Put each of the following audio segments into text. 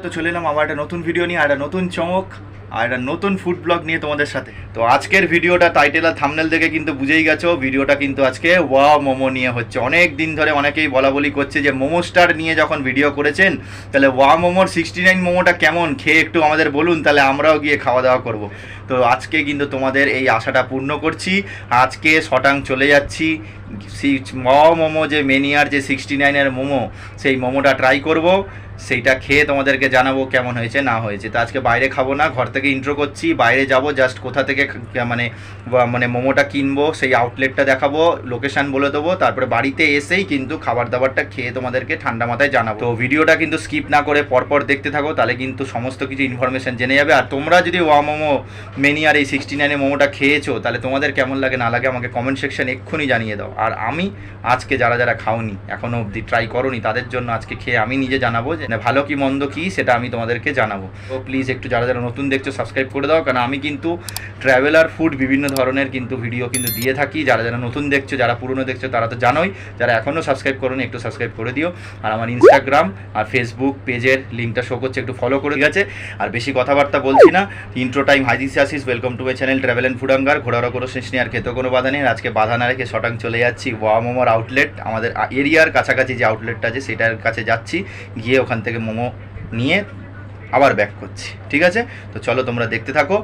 তো চলে এলাম আবার একটা নতুন ভিডিও নিয়ে, একটা নতুন চমক আর একটা নতুন ফুড ব্লগ নিয়ে তোমাদের সাথে। তো আজকের ভিডিওটা টাইটেল আর থাম্বনেল দেখে কিন্তু বুঝেই গেছো, ভিডিওটা কিন্তু আজকে ওয়াও মোমো নিয়ে হচ্ছে। অনেক দিন ধরে অনেকেই বলা করছে যে মোমো স্টার নিয়ে যখন ভিডিও করেছেন, তাহলে ওয়াও মোমোর 69 মোমোটা কেমন, খেয়ে একটু আমাদের বলুন, তাহলে আমরাও গিয়ে খাওয়া দাওয়া করব। তো আজকে কিন্তু তোমাদের এই আশাটা পূর্ণ করছি। আজকে শটাং চলে যাচ্ছি ওয়াও মোমো, যে মেনিয়ার যে 69-এর মোমো, সেই মোমোটা ট্রাই করব। সেইটা খেয়ে তোমাদেরকে জানাবো কেমন হয়েছে না হয়েছে। তো আজকে বাইরে খাবো না, ঘর থেকে ইন্ট্রো করছি। বাইরে যাব, জাস্ট কোথা থেকে মানে মোমোটা কিনবো সেই আউটলেটটা দেখাবো, লোকেশান বলে দেবো। তারপরে বাড়িতে এসেই কিন্তু খাবার দাবারটা খেয়ে তোমাদেরকে ঠান্ডা মাথায় জানাবো। তো ভিডিওটা কিন্তু স্কিপ না করে পরপর দেখতে থাকো, তাহলে কিন্তু সমস্ত কিছু ইনফরমেশান জেনে যাবে। আর তোমরা যদি ওয়া মোমো মেনিয়ার এই 69-এর মোমোটা খেয়েছো, তাহলে তোমাদের কেমন লাগে না লাগে আমাকে কমেন্ট সেকশন এক্ষুনি জানিয়ে দাও। আর আমি আজকে যারা খাওনি, এখনও অবধি ট্রাই করোনি, তাদের জন্য আজকে খেয়ে আমি নিজে জানাবো যে ভালো কি মন্দ কি, সেটা আমি তোমাদেরকে জানাবো। তো প্লিজ একটু যারা নতুন দেখছো সাবস্ক্রাইব করে দাও, কারণ আমি কিন্তু ট্রাভেলার ফুড বিভিন্ন ধরনের কিন্তু ভিডিও কিন্তু দিয়ে থাকি। যারা নতুন দেখছো, যারা পুরনো দেখছো তারা তো জানোই, যারা এখনও সাবস্ক্রাইব করোনি একটু সাবস্ক্রাইব করে দিও। আর আমার ইনস্টাগ্রাম আর ফেসবুক পেজের লিঙ্কটা শো করছে, একটু ফলো করে গেছে। আর বেশি কথাবার্তা বলছি না, intro time. Hi this Ashis, welcome to my channel travel and food hunger. ঘোরারও কোনো শেষ নেই আর খেতেও কোনো বাধা নেই। আজকে বাধা না রেখে শটাং চলে যাচ্ছি ওয়া মোমোর আউটলেট, আমাদের এরিয়ার কাছাকাছি যে আউটলেটটা আছে সেটার কাছে যাচ্ছি। গিয়ে ওখান থেকে মোমো নিয়ে আবার ব্যাক করছি, ঠিক আছে? তো চলো তোমরা দেখতে থাকো।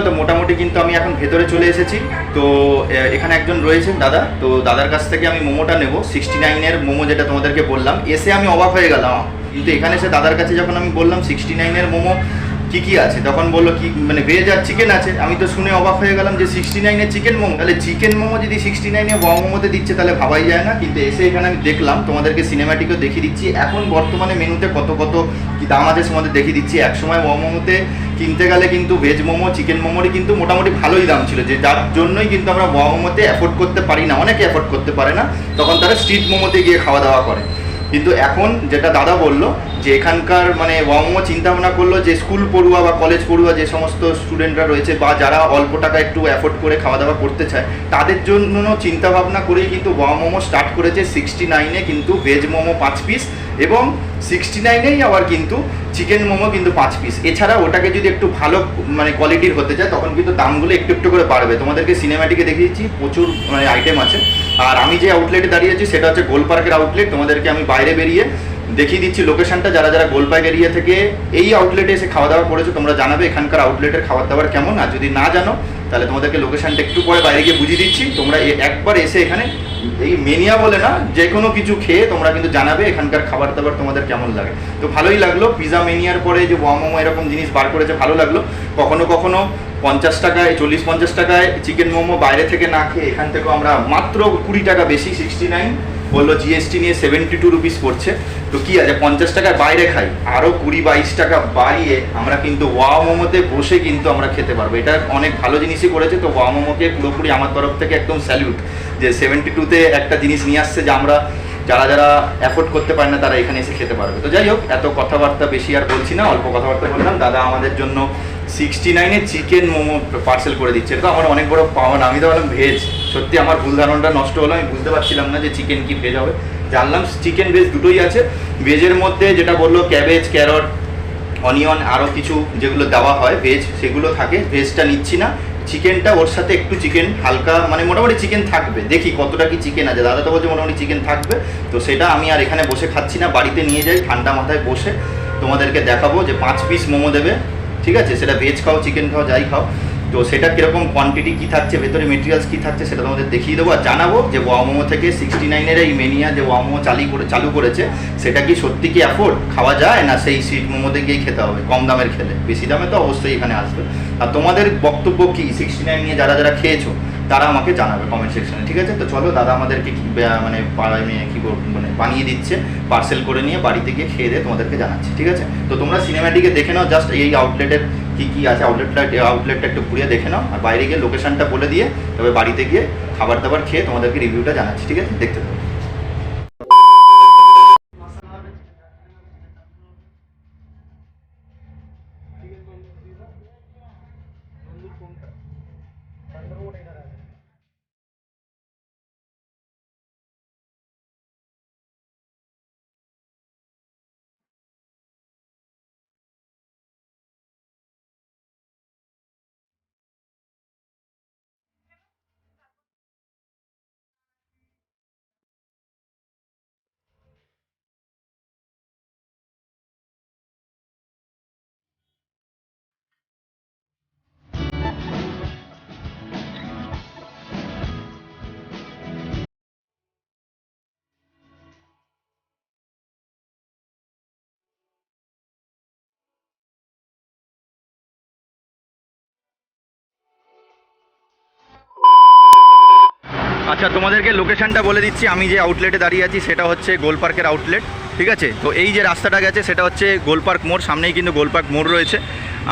তো মোটামুটি কিন্তু আমি এখন ভেতরে চলে এসেছি। তো এখানে একজন রয়েছেন দাদা, তো দাদার কাছ থেকে আমি মোমোটা নেব, 69-এর মোমো যেটা তোমাদেরকে বললাম। এসে আমি অবাক হয়ে গেলাম, কিন্তু এখানে এসে দাদার কাছে যখন আমি বললাম 69-এর মোমো কী আছে, তখন বললো কি মানে ভেজ আর চিকেন আছে। আমি তো শুনে অবাক হয়ে গেলাম যে 69-এর চিকেন মোমো, তাহলে চিকেন মোমো যদি 69-এ ওয়া মোমোতে দিচ্ছে তাহলে ভাবাই যায় না। কিন্তু এসে এখানে আমি দেখলাম, তোমাদেরকে সিনেম্যাটিকও দেখিয়ে দিচ্ছি এখন বর্তমানে মেনুতে কত কি দাম আছে তোমাদের দেখিয়ে দিচ্ছি। একসময় ওয়া মোমোতে কিনতে গেলে কিন্তু ভেজ মোমো চিকেন মোমোরই কিন্তু মোটামুটি ভালোই দাম ছিল, যে যার জন্যই কিন্তু আমরা ওয়া মোমোতে অ্যাফোর্ড করতে পারি না, অনেকে অ্যাফোর্ড করতে পারে না, তখন তারা স্ট্রিট মোমোতে গিয়ে খাওয়া দাওয়া করে। কিন্তু এখন যেটা দাদা বললো যে এখানকার মানে ওয়া মোমো চিন্তা ভাবনা করলো যে স্কুল পড়ুয়া বা কলেজ পড়ুয়া যে সমস্ত স্টুডেন্টরা রয়েছে বা যারা অল্প টাকা একটু অ্যাফোর্ড করে খাওয়া দাওয়া করতে চায়, তাদের জন্য চিন্তা ভাবনা করেই কিন্তু ওয়া মোমো স্টার্ট করেছে 69-এ কিন্তু ভেজ মোমো 5 পিস এবং 69-এই আবার কিন্তু চিকেন মোমো কিন্তু 5 পিস। এছাড়া ওটাকে যদি একটু ভালো মানে কোয়ালিটির হতে চায় তখন কিন্তু দামগুলো একটু একটু করে বাড়বে। তোমাদেরকে সিনেম্যাটিকে দেখিয়েছি, প্রচুর মানে আইটেম আছে। আর আমি যে আউটলেটে দাঁড়িয়ে আছি সেটা হচ্ছে গোল পার্কের আউটলেট। তোমাদেরকে আমি বাইরে বেরিয়ে দেখিয়ে দিচ্ছি লোকেশনটা। যারা গোল পার্ক এরিয়া থেকে এই আউটলেটে এসে খাওয়া দাওয়া করেছো তোমরা জানাবে এখানকার আউটলেটের খাবার দাবার কেমন। আর যদি না জানো তাহলে তোমাদেরকে লোকেশনটা একটু পরে বাইরে গিয়ে বুঝিয়ে দিচ্ছি। তোমরা একবার এসে এখানে এই মেনিয়া বলে না, যে কোনো কিছু খেয়ে তোমরা কিন্তু জানাবে এখানকার খাবার দাবার তোমাদের কেমন লাগে। তো ভালোই লাগলো, পিজা মেনিয়ার পরে যে ওয়া মোমো এরকম জিনিস বার করেছে, ভালো লাগলো। কখনো 50 টাকায় 40-50 টাকায় চিকেন মোমো বাইরে থেকে না খেয়ে এখান থেকেও আমরা মাত্র 20 টাকা বেশি, 69 বললো জিএসটি নিয়ে 72 রুপিস পড়ছে। তো কী আছে, 50 টাকায় বাইরে খাই, আরও 20-22 টাকা বাড়িয়ে আমরা কিন্তু ওয়া মোমোতে বসে কিন্তু আমরা খেতে পারবো। এটা অনেক ভালো জিনিসই করেছে। তো ওয়া মোমোকে পুরোপুরি আমার তরফ থেকে একদম স্যালিউট, যে 72-তে একটা জিনিস নিয়ে আসছে যে আমরা যারা অ্যাফোর্ড করতে পারে না তারা এখানে এসে খেতে পারবে। তো যাই হোক, এত কথাবার্তা বেশি আর বলছি না, অল্প কথাবার্তা বললাম। দাদা আমাদের জন্য 69-এ চিকেন মোমো পার্সেল করে দিচ্ছে। এটা তো আমার অনেক বড় পাওনা। আমি তো বললাম ভেজ, সত্যি আমার ভুল ধারণাটা নষ্ট হলো। আমি বুঝতে পারছিলাম না যে চিকেন কি ভেজ হবে, জানলাম চিকেন ভেজ দুটোই আছে। ভেজের মধ্যে যেটা বললো ক্যাবেজ, ক্যারট, অনিয়ন, আরও কিছু যেগুলো দেওয়া হয় ভেজ সেগুলো থাকে। ভেজটা নিচ্ছি না, চিকেনটা ওর সাথে একটু চিকেন হালকা মানে মোটামুটি চিকেন থাকবে, দেখি কতটা কি চিকেন আছে। দাদা তো বলছে মোটামুটি চিকেন থাকবে। তো সেটা আমি আর এখানে বসে খাচ্ছি না, বাড়িতে নিয়ে যাই ঠান্ডা মাথায় বসে তোমাদেরকে দেখাবো যে 5 পিস মোমো দেবে, ঠিক আছে? সেটা ভেজ খাও চিকেন খাও যাই খাও, তো সেটা কীরকম কোয়ান্টিটি কী থাকছে, ভেতরে মেটেরিয়ালস কী থাকছে সেটা তোমাদের দেখিয়ে দেবো। আর জানাবো যে ওয়া মোমো থেকে 69-এর এই মেনিয়া যে ওয়া মোমো চালু করেছে সেটা কি সত্যি কি অ্যাফোর্ড খাওয়া যায়, না সেই স্ট্রিট মোমোতে গিয়েই খেতে হবে কম দামের খেলে। বেশি দামে তো অবশ্যই এখানে আসবে। আর তোমাদের বক্তব্য কি 69 নিয়ে যারা খেয়েছো তারা আমাকে জানাবে কমেন্ট সেকশনে, ঠিক আছে? তো চলো, দাদা আমাদেরকে মানে মানে বানিয়ে দিচ্ছে, পার্সেল করে নিয়ে বাড়িতে গিয়ে খেয়ে দিয়ে তোমাদেরকে জানাচ্ছি, ঠিক আছে? তো তোমরা সিনেমাটিকে দেখে নাও, জাস্ট এই আউটলেটের কী আছে, আউটলেটটা একটু ঘুরিয়ে দেখে নাও, আর বাইরে গিয়ে লোকেশনটা বলে দিয়ে তবে বাড়িতে গিয়ে খাবার দাবার খেয়ে তোমাদেরকে রিভিউটা জানাচ্ছি, ঠিক আছে? দেখতে থাকো। আচ্ছা, তোমাদেরকে লোকেশনটা বলে দিচ্ছি। আমি যে আউটলেটে দাঁড়িয়ে আছি সেটা হচ্ছে গোলপার্কের আউটলেট, ঠিক আছে? তো এই যে রাস্তাটা গেছে সেটা হচ্ছে গোলপার্ক মোড়, সামনেই কিন্তু গোলপার্ক মোড় রয়েছে।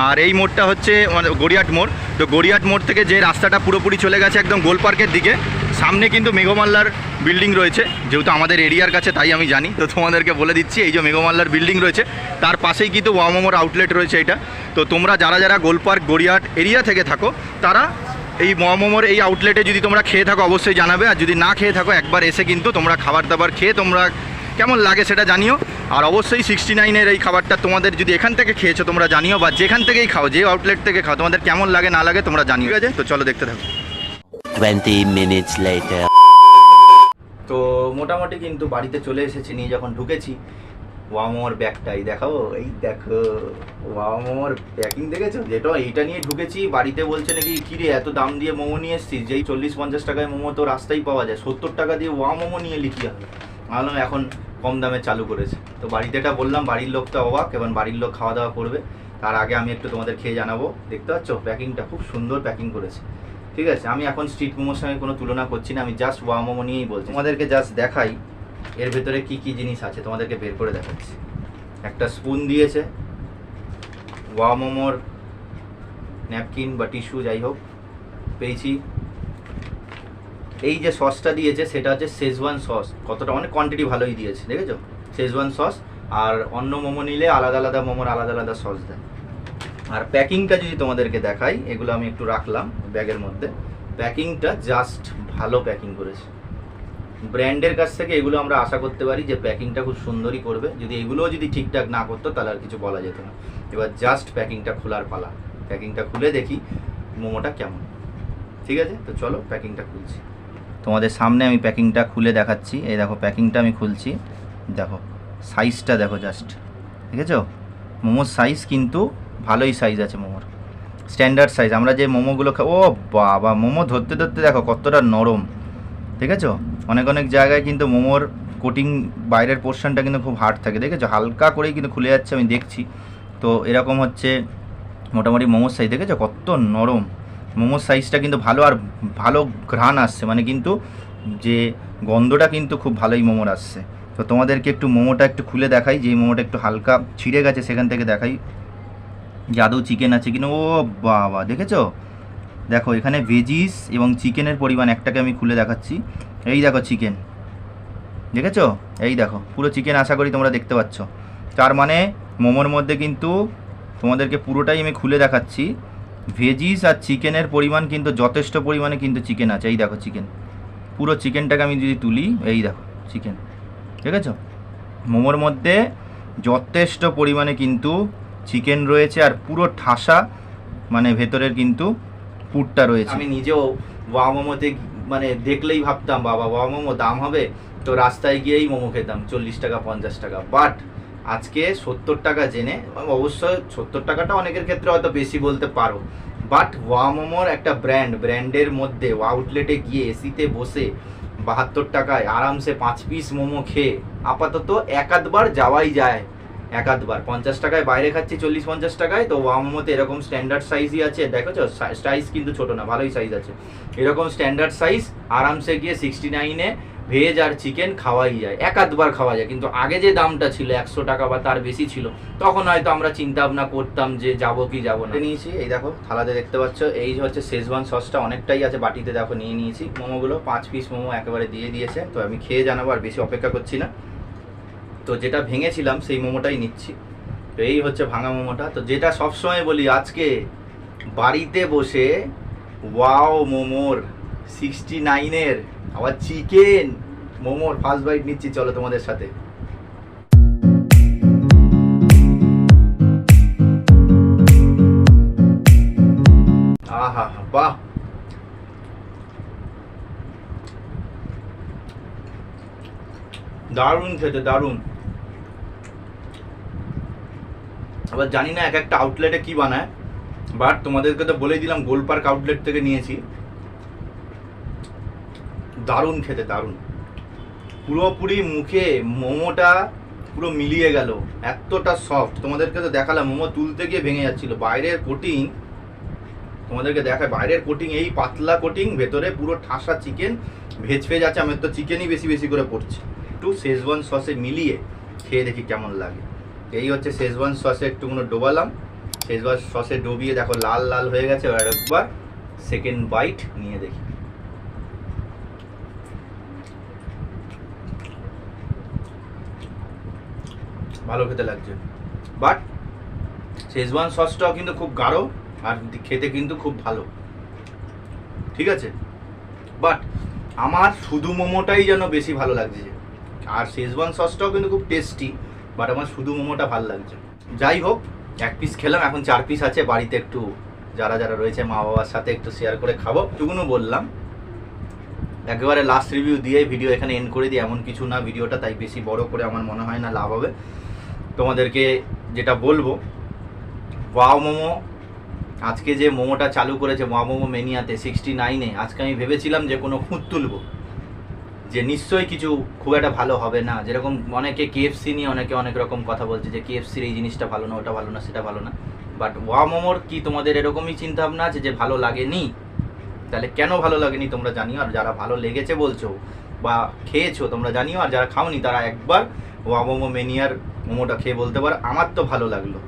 আর এই মোড়টা হচ্ছে মানে গড়িয়াট মোড়। তো গড়িয়াট মোড় থেকে যে রাস্তাটা পুরোপুরি চলে গেছে একদম গোলপার্কের দিকে, সামনে কিন্তু মেঘমাল্লার বিল্ডিং রয়েছে, যেহেতু আমাদের এরিয়ার কাছে তাই আমি জানি। তো তোমাদেরকে বলে দিচ্ছি, এই যে মেঘমাল্লার বিল্ডিং রয়েছে তার পাশেই কিন্তু ওয়াও মোমোর আউটলেট রয়েছে এটা। তো তোমরা যারা যারা গোলপার্ক গড়িয়াট এরিয়া থেকে থাকো তারা এই ওয়াও মোমোর এই আউটলেটে যদি তোমরা খেয়ে থাকো অবশ্যই জানাবে, আর যদি না খেয়ে থাকো একবার এসে কিন্তু তোমরা খাবার দাবার খেয়ে তোমরা কেমন লাগে সেটা জানিও। আর অবশ্যই 69-এর এই খাবারটা তোমাদের যদি এখান থেকে খেয়েছো তোমরা জানিও, বা যেখান থেকেই খাও, যে আউটলেট থেকে খাও, তোমাদের কেমন লাগে না লাগে তোমরা জানিও, ঠিক আছে? তো চলো দেখতে থাকো। 20 minutes later. তো মোটামুটি কিন্তু বাড়িতে চলে এসেছি। নিয়ে যখন ঢুকেছি, ওয়াও মোমোর ব্যাগটাই দেখাবো, এই দেখো ওয়াও মোমোর প্যাকিং দেখেছো? যেটা এইটা নিয়ে ঢুকেছি, বাড়িতে বলছে নাকি কিরে এত দাম দিয়ে মোমো নিয়ে এসছিস, যেই 40-50 টাকায় মোমো তো রাস্তায় পাওয়া যায়, 70 টাকা দিয়ে ওয়াও মোমো নিয়ে লিখি হবে। ভাবলাম এখন কম দামে চালু করেছে। তো বাড়িতে এটা বললাম, বাড়ির লোক তো অবাক, এবং বাড়ির লোক খাওয়া দাওয়া করবে। তার আগে আমি একটু তোমাদের খেয়ে জানাবো। দেখতে পাচ্ছ প্যাকিংটা খুব সুন্দর প্যাকিং করেছে, ঠিক আছে? আমি এখন স্ট্রিট মোমোর সঙ্গে কোনো তুলনা করছি না, আমি জাস্ট ওয়াও মোমো নিয়েই বলছি। তোমাদেরকে জাস্ট দেখাই এর ভেতরে কি কি জিনিস আছে, তোমাদেরকে বের করে দেখাচ্ছি। একটা স্পুন দিয়েছে, ওয়াও মোমোর ন্যাপকিন বা টিস্যু যাই হোক পেয়েছি। এই যে সসটা দিয়েছে সেটা হচ্ছে শেজওয়ান সস, কতটা অনেক কোয়ান্টিটি ভালোই দিয়েছে, দেখেছো? Schezwan sauce. আর অন্য মোমো নিলে আলাদা আলাদা মোমোর আলাদা আলাদা সস দেয়। আর প্যাকিংটা যদি তোমাদেরকে দেখাই, এগুলো আমি একটু রাখলাম ব্যাগের মধ্যে। প্যাকিংটা জাস্ট ভালো প্যাকিং করেছে। ব্র্যান্ডের কাছ থেকে এগুলো আমরা আশা করতে পারি যে প্যাকিংটা খুব সুন্দরই করবে। যদি এগুলোও যদি ঠিকঠাক না করতো তাহলে আর কিছু বলা যেত না। এবার জাস্ট প্যাকিংটা খোলার পালা। প্যাকিংটা খুলে দেখি মোমোটা কেমন, ঠিক আছে? তো চলো প্যাকিংটা খুলছি। তোমাদের সামনে আমি প্যাকিংটা খুলে দেখাচ্ছি। এই দেখো প্যাকিংটা আমি খুলছি, দেখো সাইজটা দেখো জাস্ট, দেখেছো? মোমোর সাইজ কিন্তু ভালোই সাইজ আছে মোমোর, স্ট্যান্ডার্ড সাইজ। আমরা যে মোমোগুলো ও বাবা, মোমো ধরতে ধরতে দেখো কতটা নরম, দেখেছো? অনেক অনেক জায়গায় কিন্তু মোমোর কোটিং বাইরের পোর্শনটা কিন্তু খুব হার্ড থাকে, দেখেছো? হালকা করেই কিন্তু খুলে যাচ্ছে, আমি দেখছি। তো এরকম হচ্ছে মোটামুটি মোমোর সাইজ, দেখেছো কত নরম? মোমোর সাইজটা কিন্তু ভালো, আর ভালো ঘ্রাণ আসছে, মানে কিন্তু যে গন্ধটা কিন্তু খুব ভালোই মোমোর আসছে। তো তোমাদেরকে একটু মোমোটা একটু খুলে দেখাই, যেই মোমোটা একটু হালকা ছিঁড়ে গেছে সেখান থেকে দেখাই যে আদৌ চিকেন আছে কিনা। ও বাবা, দেখেছো? দেখো এখানে ভেজিস এবং চিকেনের পরিমাণ, একটাকে আমি খুলে দেখাচ্ছি। এই দেখো চিকেন, দেখেছো? এই দেখো পুরো চিকেন, আশা করি তোমরা দেখতে পাচ্ছ। তার মানে মোমোর মধ্যে কিন্তু তোমাদেরকে পুরোটাই আমি খুলে দেখাচ্ছি, ভেজিস আর চিকেনের পরিমাণ কিন্তু যথেষ্ট পরিমাণে কিন্তু চিকেন আছে। এই দেখো চিকেন, পুরো চিকেনটাকে আমি যদি তুলি, এই দেখো চিকেন, দেখেছো? মোমোর মধ্যে যথেষ্ট পরিমাণে কিন্তু চিকেন রয়েছে, আর পুরো ঠাসা, মানে ভেতরের কিন্তু পুরটা রয়েছে। আমি নিজেও ওয়াও মোমোতে মানে দেখলেই ভাবতাম বাবা ওয়াও মোমো দাম হবে, তো রাস্তায় গিয়েই মোমো খেতাম 40 টাকা 50 টাকা। বাট আজকে 70 টাকা জেনে, অবশ্যই 70 টাকাটা অনেকের ক্ষেত্রে হয়তো বেশি বলতে পারো, বাট ওয়াও মোমোর একটা ব্র্যান্ডের মধ্যে আউটলেটে গিয়ে এসিতে বসে 72 টাকায় আরামসে 5 পিস মোমো খেয়ে আপাতত এক আধবার যাওয়াই যায়। এক আধবার 50 টাকায় বাইরে খাচ্ছি 40-50 টাকায়, তো ওয়া মোমোতে এরকম স্ট্যান্ডার্ড সাইজই আছে, দেখেছো সাইজ কিন্তু ছোট না, ভালোই সাইজ আছে, এরকম স্ট্যান্ডার্ড সাইজ আরামসে গিয়ে 69-এ ভেজ আর চিকেন খাওয়াই যায়, এক আধবার খাওয়া যায়। কিন্তু আগে যে দামটা ছিল 100 টাকা বা তার বেশি ছিল, তখন হয়তো আমরা চিন্তা ভাবনা করতাম যে যাবো কি যাবো না। নিয়েছি, এই দেখো থালাতে দেখতে পাচ্ছ, এই হচ্ছে শেজওয়ান সসটা অনেকটাই আছে বাটিতে, দেখো নিয়ে নিয়েছি মোমোগুলো, 5 পিস মোমো একেবারে দিয়ে দিয়েছে। তো আমি খেয়ে জানাবো, আর বেশি অপেক্ষা করছি না। তো যেটা ভেঙেছিলাম সেই মোমোটাই নিচ্ছি। তো এই হচ্ছে ভাঙা মোমোটা। তো যেটা সবসময় বলি, আজকে বাড়িতে বসে ওয়াও মোমোর 69-এর আবার চিকেন মোমোর ফার্স্ট বাইট নিচ্ছি, চলো তোমাদের সাথে। আহা বাহ, দারুণ খেতে, দারুণ। আবার জানি না এক একটা আউটলেটে কি বানায়, বাট তোমাদেরকে তো বলেই দিলাম গোল পার্ক আউটলেট থেকে নিয়েছি। দারুণ খেতে, দারুণ, পুরোপুরি মুখে মোমোটা পুরো মিলিয়ে গেল, এতটা সফট। তোমাদেরকে তো দেখালাম, মোমো তুলতে গিয়ে ভেঙে যাচ্ছিল। বাইরের কোটিং তোমাদেরকে দেখায়, বাইরের কোটিং এই পাতলা কোটিং, ভেতরে পুরো ঠাসা চিকেন, ভেজ ফেজ আছে। আমার তো চিকেনই বেশি বেশি করে পড়ছে। একটু শেজওয়ান সসে মিলিয়ে খেয়ে দেখি কেমন লাগে। এই হচ্ছে শেজওয়ান সসে একটুকুনো ডোবালাম, শেজওয়ান সসে ডুবিয়ে দেখো লাল লাল হয়ে গেছে। আর একবার সেকেন্ড বাইট নিয়ে দেখি। ভালো খেতে লাগছে, বাট শেজওয়ান সসটাও কিন্তু খুব গাঢ় আর খেতে কিন্তু খুব ভালো, ঠিক আছে। বাট আমার শুধু মোমোটাই যেন বেশি ভালো লাগছে, আর শেজওয়ান সসটাও কিন্তু খুব টেস্টি, বাট আমার শুধু মোমোটা ভালো লাগছে। যাই হোক, 1 পিস খেলাম, এখন 4 পিস আছে বাড়িতে, একটু যারা যারা রয়েছে মা বাবার সাথে একটু শেয়ার করে খাবো। টুকুনো বললাম, একেবারে লাস্ট রিভিউ দিয়ে ভিডিও এখানে এন্ড করে দিই, এমন কিছু না ভিডিওটা, তাই বেশি বড় করে আমার মনে হয় না লাভ হবে। তোমাদেরকে যেটা বলবো, ওয়াও মোমো আজকে যে মোমোটা চালু করেছে ওয়াও মোমো মেনিয়াতে 69-এ, আজকে আমি ভেবেছিলাম যে কোনো খুঁত তুলবো, যে নিশ্চয়ই কিছু খুব একটা ভালো হবে না। যেরকম অনেকে কেএফসি নিয়ে অনেকে অনেক রকম কথা বলছে যে কেএফসির এই জিনিসটা ভালো না, ওটা ভালো না, সেটা ভালো না। বাট ওয়াও মোমোর কি তোমাদের এরকমই চিন্তা ভাবনা আছে যে ভালো লাগেনি? তাহলে কেন ভালো লাগেনি তোমরা জানিও, আর যারা ভালো লেগেছে বলছো বা খেয়েছো তোমরা জানিও, আর যারা খাওনি তারা একবার ওয়াও মোমো মেনিয়ার মোমোটা খেয়ে বলতে পারো আমার তো ভালো লাগলো,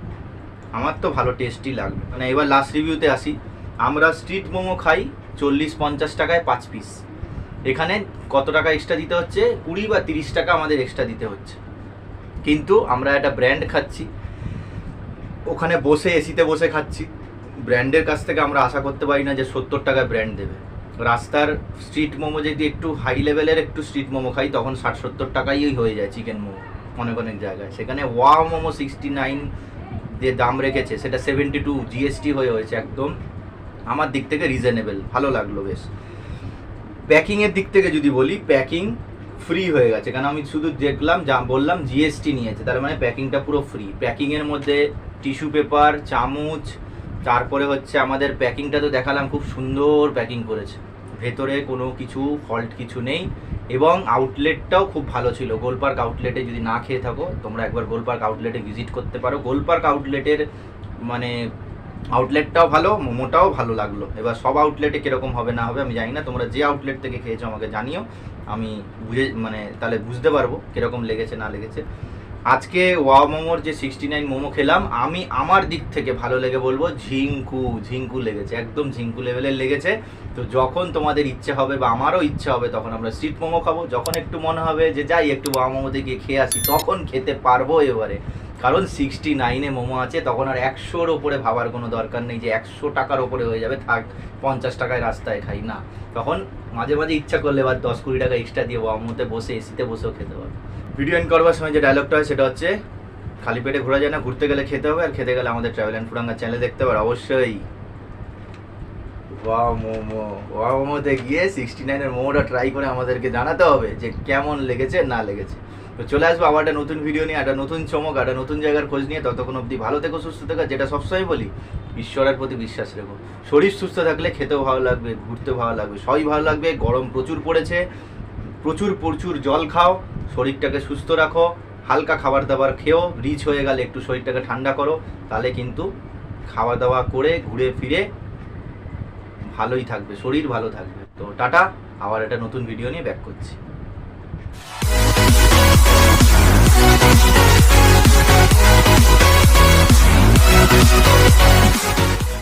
আমার তো ভালো টেস্টি লাগলো। মানে এবার লাস্ট রিভিউতে আসি। আমরা স্ট্রিট মোমো খাই 40-50 টাকায় 5 পিস, এখানে কত টাকা এক্সট্রা দিতে হচ্ছে? 20 বা 30 টাকা আমাদের এক্সট্রা দিতে হচ্ছে। কিন্তু আমরা একটা ব্র্যান্ড খাচ্ছি, ওখানে বসে এসিতে বসে খাচ্ছি, ব্র্যান্ডের কাছ থেকে আমরা আশা করতে পারি না যে 70 টাকায় ব্র্যান্ড দেবে। রাস্তার স্ট্রিট মোমো যদি একটু হাই লেভেলের একটু স্ট্রিট মোমো খাই, তখন 60-70 টাকাই হয়ে যায় চিকেন মোমো অনেক অনেক জায়গায়। সেখানে ওয়াও মোমো 69 যে দাম রেখেছে, সেটা 72 জিএসটি হয়েছে। একদম আমার দিক থেকে রিজনেবল, ভালো লাগলো বেশ। প্যাকিংয়ের দিক থেকে যদি বলি, প্যাকিং ফ্রি হয়ে গেছে, কারণ আমি শুধু দেখলাম, যা বললাম জিএসটি নিয়েছে, তার মানে প্যাকিংটা পুরো ফ্রি। প্যাকিংয়ের মধ্যে টিস্যু পেপার, চামচ, তারপরে হচ্ছে আমাদের প্যাকিংটা তো দেখালাম, খুব সুন্দর প্যাকিং করেছে, ভেতরে কোনো কিছু ফল্ট কিছু নেই। এবং আউটলেটটাও খুব ভালো ছিল। গোল পার্ক আউটলেটে যদি না খেয়ে থাকো, তোমরা একবার গোল পার্ক আউটলেটে ভিজিট করতে পারো। গোল পার্ক আউটলেটের মানে আউটলেটটাও ভালো, মোমোটাও ভালো লাগলো। এবার সব আউটলেটে কীরকম হবে না হবে আমি জানি না, তোমরা যে আউটলেট থেকে খেয়েছো আমাকে জানিও, আমি মানে তাহলে বুঝতে পারবো কীরকম লেগেছে না লেগেছে। আজকে ওয়াও মোমোর যে 69 মোমো খেলাম, আমি আমার দিক থেকে ভালো লেগে বলবো ঝিঙ্কু লেগেছে, একদম ঝিঙ্কু লেভেলের লেগেছে। তো যখন তোমাদের ইচ্ছে হবে বা আমারও ইচ্ছে হবে, তখন আমরা স্ট্রিট মোমো খাবো। যখন একটু মনে হবে যে যাই একটু ওয়াও মোমোতে গিয়ে খেয়ে আসি, তখন খেতে পারবো এবারে। কারণ 69-এ মোমো আছে, তখন আর 100-র ওপরে ভাবার কোনো দরকার নেই যে 100 টাকার ওপরে হয়ে যাবে, থাক 50 টাকায় রাস্তায় খাই না। তখন মাঝে মাঝে ইচ্ছা করলে এবার 10-20 টাকা এক্সট্রা দিয়ে ওয়াও মোমোতে বসে এসিতে বসেও খেতে পারবো। ভিডিও এন্ড করবার সময় যে ডায়লগটা হয় সেটা হচ্ছে, খালি পেটে ঘোরা যায় না, ঘুরতে গেলে খেতে হবে, আর খেতে গেলে আমাদের ট্রাভেল অ্যান্ড ফুরাঙ্গা চ্যানেল দেখতে পারো অবশ্যই। ওয়াও মোমোতে গিয়ে 69-এর মোমোটা ট্রাই করে আমাদেরকে জানাতে হবে যে কেমন লেগেছে না লেগেছে। তো চলে আসবো আবার একটা নতুন ভিডিও নিয়ে, একটা নতুন চমক, একটা নতুন জায়গার খোঁজ নিয়ে। ততক্ষণ অবধি ভালো থেকো, সুস্থ থেকো। যেটা সবসময় বলি, ঈশ্বরের প্রতি বিশ্বাস রেখো। শরীর সুস্থ থাকলে খেতেও ভালো লাগবে, ঘুরতেও ভালো লাগবে, সবই ভালো লাগবে। গরম প্রচুর পড়েছে, প্রচুর জল খাও, শরীরটাকে সুস্থ রাখো, হালকা খাবার দাবার খেয়েও, রিচ হয়ে গেলে একটু শরীরটাকে ঠান্ডা করো, তাহলে কিন্তু খাওয়া দাওয়া করে ঘুরে ফিরে ভালোই থাকবে, শরীর ভালো থাকবে। তো টাটা, আবার একটা নতুন ভিডিও নিয়ে ব্যাক করছি।